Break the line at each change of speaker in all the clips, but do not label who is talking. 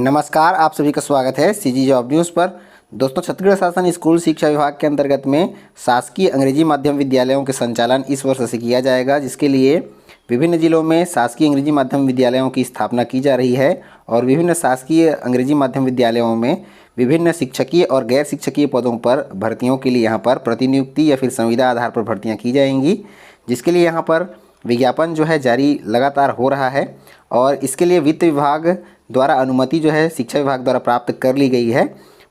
नमस्कार, आप सभी का स्वागत है सीजी जॉब न्यूज़ पर। दोस्तों, छत्तीसगढ़ शासन स्कूल शिक्षा विभाग के अंतर्गत में शासकीय अंग्रेजी माध्यम विद्यालयों के संचालन इस वर्ष से किया जाएगा, जिसके लिए विभिन्न जिलों में शासकीय अंग्रेजी माध्यम विद्यालयों की स्थापना की जा रही है और विभिन्न शासकीय अंग्रेजी माध्यम विद्यालयों में विभिन्न शिक्षकीय और गैर शिक्षकीय पदों पर भर्तियों के लिए यहाँ पर प्रतिनियुक्ति या फिर संविदा आधार पर भर्तियाँ की जाएंगी, जिसके लिए यहाँ पर विज्ञापन जो है जारी लगातार हो रहा है और इसके लिए वित्त विभाग द्वारा अनुमति जो है शिक्षा विभाग द्वारा प्राप्त कर ली गई है।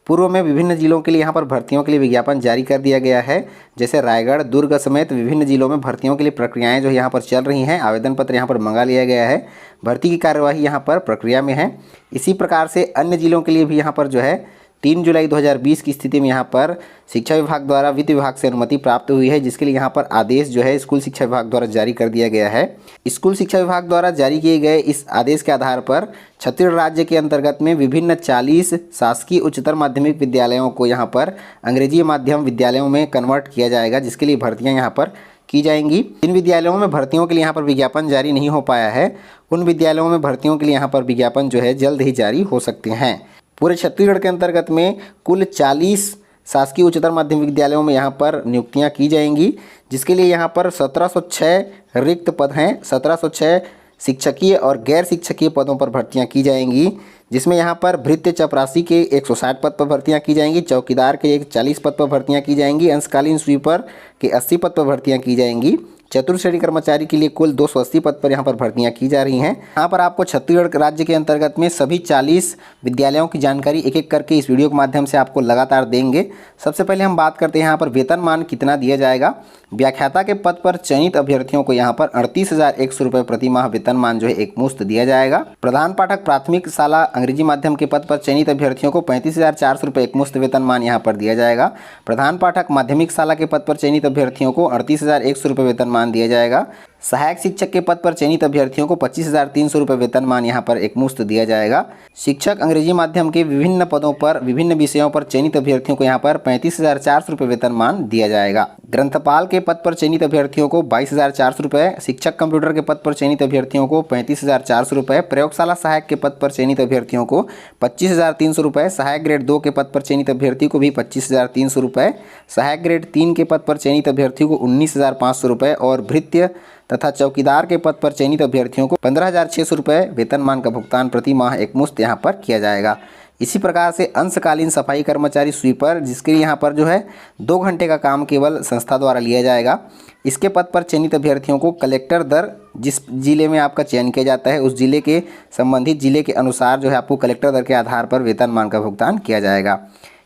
पूर्व में विभिन्न जिलों के लिए यहाँ पर भर्तियों के लिए विज्ञापन जारी कर दिया गया है। जैसे रायगढ़, दुर्ग समेत विभिन्न जिलों में भर्तियों के लिए प्रक्रियाएं जो यहाँ पर चल रही हैं। आवेदन पत्र यहाँ पर मंगा लिया गया है। भर्ती की कार्यवाही यहाँ पर प्रक्रिया में है। इसी प्रकार से अन्य जिलों के लिए भी यहाँ पर जो है 3 जुलाई 2020 की स्थिति में यहाँ पर शिक्षा विभाग द्वारा वित्त विभाग से अनुमति प्राप्त हुई है, जिसके लिए यहाँ पर आदेश जो है स्कूल शिक्षा विभाग द्वारा जारी कर दिया गया है। स्कूल शिक्षा विभाग द्वारा जारी किए गए इस आदेश के आधार पर छत्तीसगढ़ राज्य के अंतर्गत में विभिन्न 40 शासकीय उच्चतर माध्यमिक विद्यालयों को यहाँ पर अंग्रेजी माध्यम विद्यालयों में कन्वर्ट किया जाएगा, जिसके लिए भर्तियाँ यहाँ पर की जाएंगी। जिन विद्यालयों में भर्तियों के लिए यहाँ पर विज्ञापन जारी नहीं हो पाया है, उन विद्यालयों में भर्तियों के लिए यहाँ पर विज्ञापन जो है जल्द ही जारी हो सकते हैं। पूरे छत्तीसगढ़ के अंतर्गत में कुल 40 शासकीय उच्चतर माध्यमिक विद्यालयों में यहाँ पर नियुक्तियाँ की जाएंगी, जिसके लिए यहाँ पर 1706 रिक्त पद हैं। 1706 शिक्षकीय और गैर शिक्षकीय पदों पर भर्तियाँ की जाएंगी, जिसमें यहाँ पर भृत्य चपरासी के 160 पद पर भर्तियाँ की जाएंगी, चौकीदार के 40 पद पर भर्तियाँ की जाएंगी, अंशकालीन स्वीपर के 80 पद पर भर्तियाँ की जाएंगी। चतुर्थ श्रेणी कर्मचारी के लिए कुल 280 पद पर यहाँ पर भर्तियाँ की जा रही हैं। यहाँ पर आपको छत्तीसगढ़ राज्य के अंतर्गत में सभी 40 विद्यालयों की जानकारी एक एक करके इस वीडियो के माध्यम से आपको लगातार देंगे। सबसे पहले हम बात करते हैं यहाँ पर वेतनमान कितना दिया जाएगा। व्याख्याता के पद पर चयनित अभ्यर्थियों को यहाँ पर 38,100 रुपये प्रति माह वेतनमान जो है एक मुश्त दिया जाएगा। प्रधान पाठक प्राथमिक शाला अंग्रेजी माध्यम के पद पर चयनित अभ्यर्थियों को 35,400 रुपये एक मुश्त वेतनमान यहाँ पर दिया जाएगा। प्रधान पाठक माध्यमिक शाला के पद पर चयनित अभ्यर्थियों को 38,100 रुपये वेतनमान दिया जाएगा। सहायक शिक्षक के पद पर चयनित अभ्यर्थियों को 25,300 रुपये वेतनमान यहाँ पर एक मुश्त दिया जाएगा। शिक्षक अंग्रेजी माध्यम के विभिन्न पदों पर विभिन्न विषयों पर चयनित अभ्यर्थियों को यहाँ पर 35,400 रुपये वेतनमान दिया जाएगा। ग्रंथपाल के पद पर चयनित अभ्यर्थियों को 22,400 रुपये, शिक्षक कंप्यूटर के पद पर चयनित अभ्यर्थियों को 35,400 रुपये, प्रयोगशाला सहायक के पद पर चयनित अभ्यर्थियों को 25,300 रुपये, सहायक ग्रेड 2 के पद पर चयनित अभ्यर्थी को भी 25,300 रुपये, सहायक ग्रेड 3 के पद पर चयनित अभ्यर्थी को 19,500 रुपये और भृत्य तथा चौकीदार के पद पर चयनित अभ्यर्थियों को 15,600 रुपये वेतनमान का भुगतान प्रति माह एक मुश्त यहाँ पर किया जाएगा। इसी प्रकार से अंशकालीन सफाई कर्मचारी स्वीपर, जिसके लिए यहाँ पर जो है 2 घंटे का काम केवल संस्था द्वारा लिया जाएगा, इसके पद पर चयनित अभ्यर्थियों को कलेक्टर दर, जिस जिले में आपका चयन किया जाता है उस जिले के संबंधित जिले के अनुसार जो है आपको कलेक्टर दर के आधार पर वेतनमान का भुगतान किया जाएगा।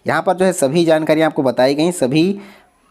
यहाँ पर जो है सभी जानकारियाँ आपको बताई गई। सभी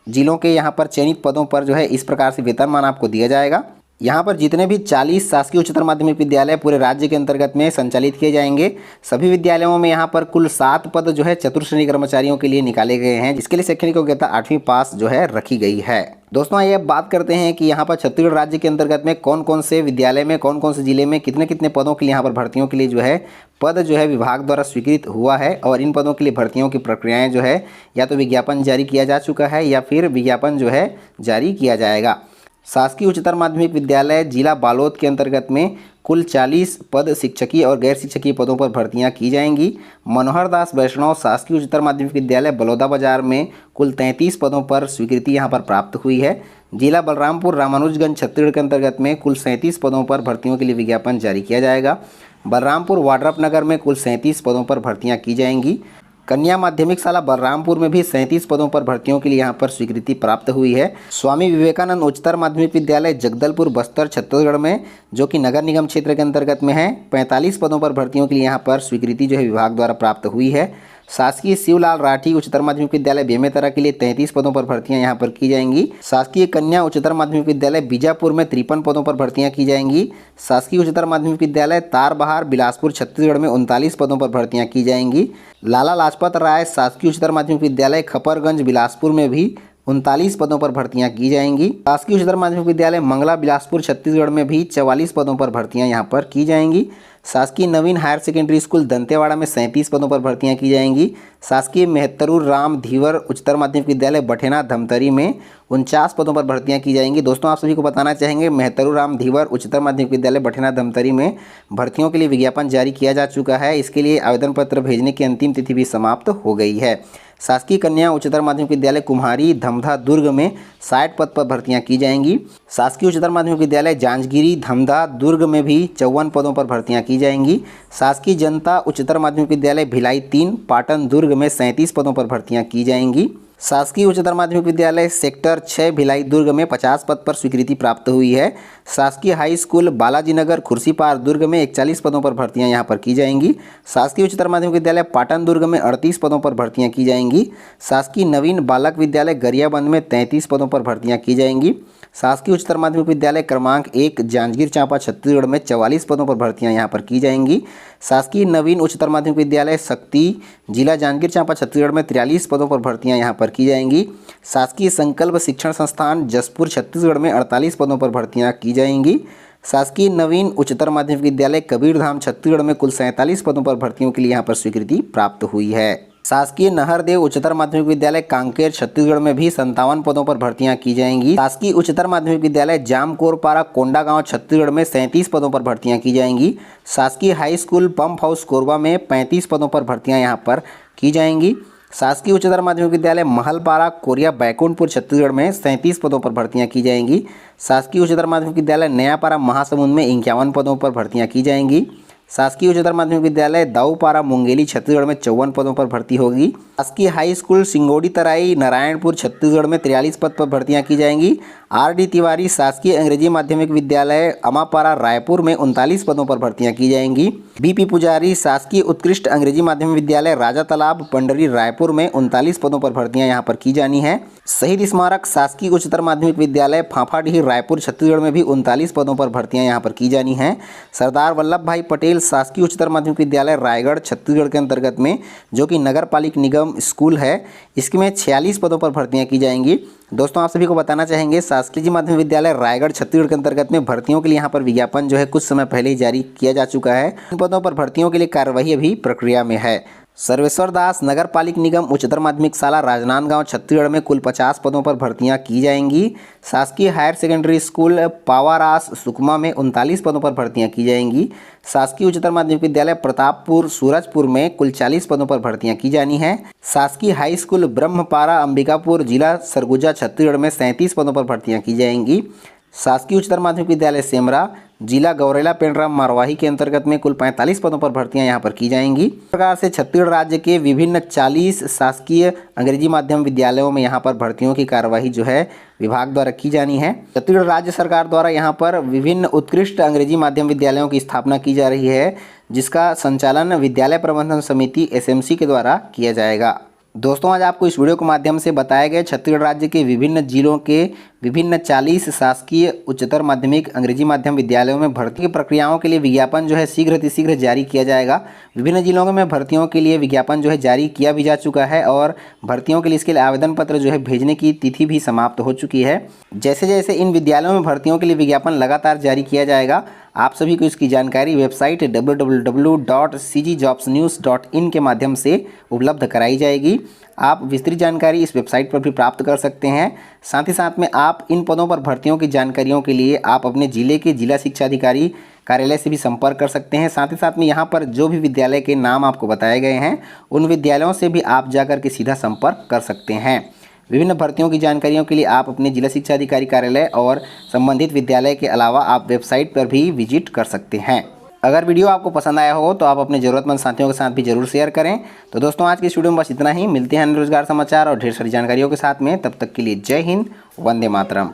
जिलों के यहाँ पर चयनित पदों पर जो है इस प्रकार से वेतनमान आपको दिया जाएगा। यहाँ पर जितने भी 40 शासकीय उच्चतर माध्यमिक विद्यालय पूरे राज्य के अंतर्गत में संचालित किए जाएंगे, सभी विद्यालयों में यहाँ पर कुल 7 पद जो है चतुर्थ श्रेणी कर्मचारियों के लिए निकाले गए हैं, जिसके लिए शैक्षणिक योग्यता 8वीं पास जो है रखी गई है। दोस्तों, आइए अब बात करते हैं कि यहाँ पर छत्तीसगढ़ राज्य के अंतर्गत में कौन कौन से विद्यालय में कौन कौन से जिले में कितने कितने पदों के लिए यहाँ पर भर्तियों के लिए जो है पद जो है विभाग द्वारा स्वीकृत हुआ है और इन पदों के लिए भर्तियों की प्रक्रियाएं जो है या तो विज्ञापन जारी किया जा चुका है या फिर विज्ञापन जो है जारी किया जाएगा। शासकीय उच्चतर माध्यमिक विद्यालय जिला बालोद के अंतर्गत में कुल 40 पद शिक्षकीय और गैर शिक्षकीय पदों पर भर्तियां की जाएंगी। मनोहर दास वैष्णव शासकीय उच्चतर माध्यमिक विद्यालय बलौदाबाजार में कुल 33 पदों पर स्वीकृति यहां पर प्राप्त हुई है। जिला बलरामपुर रामानुजगंज छत्तीसगढ़ के अंतर्गत में कुल 37 पदों पर भर्तियों के लिए विज्ञापन जारी किया जाएगा। बलरामपुर वाड्रप नगर में कुल 37 पदों पर भर्तियाँ की जाएंगी। कन्या माध्यमिक शाला बलरामपुर में भी 37 पदों पर भर्तियों के लिए यहाँ पर स्वीकृति प्राप्त हुई है। स्वामी विवेकानंद उच्चतर माध्यमिक विद्यालय जगदलपुर बस्तर छत्तीसगढ़ में, जो कि नगर निगम क्षेत्र के अंतर्गत में है, 45 पदों पर भर्तियों के लिए यहाँ पर स्वीकृति जो है विभाग द्वारा प्राप्त हुई है। शासकीय शिवलाल राठी उच्चतर माध्यमिक विद्यालय बेमेतरा के लिए 33 पदों पर भर्तियां यहाँ पर की जाएंगी। शासकीय कन्या उच्चतर माध्यमिक विद्यालय बीजापुर में 53 पदों पर भर्तियां की जाएंगी। शासकीय उच्चतर माध्यमिक विद्यालय तारबहार बिलासपुर छत्तीसगढ़ में 39 पदों पर भर्तियां की जाएंगी। लाला लाजपत राय शासकीय उच्चतर माध्यमिक विद्यालय खपरगंज बिलासपुर में भी 39 पदों पर भर्तियां की जाएंगी। शासकीय उच्चतर माध्यमिक विद्यालय मंगला बिलासपुर छत्तीसगढ़ में भी 44 पदों पर भर्तियां यहां पर की जाएंगी। शासकीय नवीन हायर सेकेंडरी स्कूल दंतेवाड़ा में 37 पदों पर भर्तियां की जाएंगी। शासकीय मेहतरुर राम धीवर उच्चतर माध्यमिक विद्यालय बठेना धमतरी में 49 पदों पर भर्तियां की जाएंगी। दोस्तों आप सभी को बताना चाहेंगे मेहतरुर राम धीवर उच्चतर माध्यमिक विद्यालय बठेना धमतरी में भर्तियों के लिए विज्ञापन जारी किया जा चुका है। इसके लिए आवेदन पत्र भेजने की अंतिम तिथि भी समाप्त हो गई है। शासकीय कन्या उच्चतर माध्यमिक विद्यालय कुम्हारी धमधा दुर्ग में 60 पद पर भर्तियां की जाएंगी। शासकीय उच्चतर माध्यमिक विद्यालय जांजगीरी धमधा दुर्ग में भी 54 पदों पर भर्तियां की जाएंगी। शासकीय जनता उच्चतर माध्यमिक विद्यालय भिलाई 3 पाटन दुर्ग में 37 पदों पर भर्तियां की जाएंगी। शासकीय उच्चतर माध्यमिक विद्यालय सेक्टर 6 भिलाई दुर्ग में 50 पद पर स्वीकृति प्राप्त हुई है। शासकीय हाई स्कूल बालाजी नगर खुर्सीपार दुर्ग में 41 पदों पर भर्तियां यहां पर की जाएंगी। शासकीय उच्चतर माध्यमिक विद्यालय पाटन दुर्ग में 38 पदों पर भर्तियां की जाएंगी। शासकीय नवीन बालक विद्यालय गरियाबंद में 33 पदों पर भर्तियां की जाएंगी। शासकीय उच्चतर माध्यमिक विद्यालय क्रमांक 1 जांजगीर चांपा छत्तीसगढ़ में 44 पदों पर भर्तियां यहां पर की जाएंगी। शासकीय नवीन उच्चतर माध्यमिक विद्यालय शक्ति जिला जांजगीर चांपा छत्तीसगढ़ में 43 पदों पर भर्तियां यहां पर की जाएंगी। शासकीय संकल्प शिक्षण संस्थान जसपुर छत्तीसगढ़ में 48 पदों पर भर्तियां की जाएंगी। शासकीय नवीन उच्चतर माध्यमिक विद्यालय कबीरधाम छत्तीसगढ़ में कुल 47 पदों पर भर्तियों के लिए यहां पर स्वीकृति प्राप्त हुई है। शासकीय नहरदेव उच्चतर माध्यमिक विद्यालय कांकेर छत्तीसगढ़ में भी 57 पदों पर भर्तियां की जाएंगी। शासकीय उच्चतर माध्यमिक विद्यालय जामकोरपारा कोंडागांव छत्तीसगढ़ में 37 पदों पर भर्तियां की जाएंगी। शासकीय high school pump house Korba में 35 पदों पर भर्तियां यहां पर की जाएंगी। शासकीय उच्चतर माध्यमिक विद्यालय महलपारा कोरिया बैकुंठपुर छत्तीसगढ़ में 37 पदों पर भर्तियां की जाएंगी। शासकीय उच्चतर माध्यमिक विद्यालय नयापारा महासमुंद में 51 पदों पर भर्तियां की जाएंगी। शासकीय उच्चतर माध्यमिक विद्यालय दाऊपारा मुंगेली छत्तीसगढ़ में 54 पदों पर भर्ती होगी। शासकीय हाई स्कूल सिंगोड़ी तराई नारायणपुर छत्तीसगढ़ में 43 पद पर भर्तियां की जाएंगी। आर.डी. तिवारी शासकीय अंग्रेजी माध्यमिक विद्यालय अमापारा रायपुर में 39 पदों पर भर्तियां की जाएंगी। बी.पी. पुजारी शासकीय उत्कृष्ट अंग्रेजी माध्यमिक विद्यालय राजा तालाब पंडरी रायपुर में 39 पदों पर भर्तियां यहां पर की जानी है। शहीद स्मारक शासकीय उच्चतर माध्यमिक विद्यालय फाफाडीह रायपुर छत्तीसगढ़ में भी 39 पदों पर भर्तियां यहां पर की जानी है। सरदार वल्लभ भाई पटेल शासकीय उच्चतर माध्यमिक विद्यालय रायगढ़ छत्तीसगढ़ के अंतर्गत में जो कि नगर पालिक निगम स्कूल है, इसमें 46 पदों पर भर्तियां की जाएंगी। दोस्तों आप सभी को बताना चाहेंगे शासकीय माध्यमिक विद्यालय रायगढ़ छत्तीसगढ़ के अंतर्गत में भर्तियों के लिए यहाँ पर विज्ञापन जो है कुछ समय पहले ही जारी किया जा चुका है। इन पदों पर भर्तियों के लिए कार्यवाही अभी प्रक्रिया में है। सर्वेश्वर दास नगर पालिक निगम उच्चतर माध्यमिक शाला राजनांदगांव छत्तीसगढ़ में कुल 50 पदों पर भर्तियां की जाएंगी। शासकीय हायर सेकेंडरी स्कूल पावारास सुकमा में 39 पदों पर भर्तियां की जाएंगी। शासकीय उच्चतर माध्यमिक विद्यालय प्रतापपुर सूरजपुर में कुल 40 पदों पर भर्तियां की जानी है। शासकीय हाई स्कूल ब्रह्मपारा अंबिकापुर जिला सरगुजा छत्तीसगढ़ में 37 पदों पर भर्तियां की जाएंगी। शासकीय उच्चतर माध्यमिक विद्यालय सेमरा जिला गौरेला पेंड्रा मारवाही के अंतर्गत में कुल 45 पदों पर भर्तियां यहां पर की जाएंगी। इस प्रकार से छत्तीसगढ़ राज्य के विभिन्न 40 शासकीय अंग्रेजी माध्यम विद्यालयों में यहां पर भर्तियों की कार्यवाही जो है विभाग द्वारा की जानी है। छत्तीसगढ़ राज्य सरकार द्वारा यहां पर विभिन्न उत्कृष्ट अंग्रेजी माध्यम विद्यालयों की स्थापना की जा रही है, जिसका संचालन विद्यालय प्रबंधन समिति SMC के द्वारा किया जाएगा। दोस्तों आज आपको इस वीडियो के माध्यम से बताए गए छत्तीसगढ़ राज्य के विभिन्न जिलों के विभिन्न 40 शासकीय उच्चतर माध्यमिक अंग्रेजी माध्यम विद्यालयों में भर्ती की प्रक्रियाओं के लिए विज्ञापन जो है शीघ्र जारी किया जाएगा। विभिन्न जिलों में भर्तियों के लिए विज्ञापन जो है जारी किया भी जा चुका है और भर्तियों के लिए इसके लिए आवेदन पत्र जो है भेजने की तिथि भी समाप्त हो चुकी है। जैसे जैसे इन विद्यालयों में भर्तियों के लिए विज्ञापन लगातार जारी किया जाएगा, आप सभी को इसकी जानकारी वेबसाइट www.cgjobsnews.in के माध्यम से उपलब्ध कराई जाएगी। आप विस्तृत जानकारी इस वेबसाइट पर भी प्राप्त कर सकते हैं। साथ ही साथ में आप इन पदों पर भर्तियों की जानकारियों के लिए आप अपने जिले के जिला शिक्षा अधिकारी कार्यालय से भी संपर्क कर सकते हैं। साथ ही साथ में यहाँ पर जो भी विद्यालय के नाम आपको बताए गए हैं उन विद्यालयों से भी आप जाकर के सीधा संपर्क कर सकते हैं। विभिन्न भर्तियों की जानकारियों के लिए आप अपने जिला शिक्षा अधिकारी कार्यालय और संबंधित विद्यालय के अलावा आप वेबसाइट पर भी विजिट कर सकते हैं। अगर वीडियो आपको पसंद आया हो तो आप अपने ज़रूरतमंद साथियों के साथ भी जरूर शेयर करें। तो दोस्तों आज की इस वीडियो में बस इतना ही। मिलते हैं रोजगार समाचार और ढेर सारी जानकारियों के साथ में। तब तक के लिए जय हिंद, वंदे मातरम।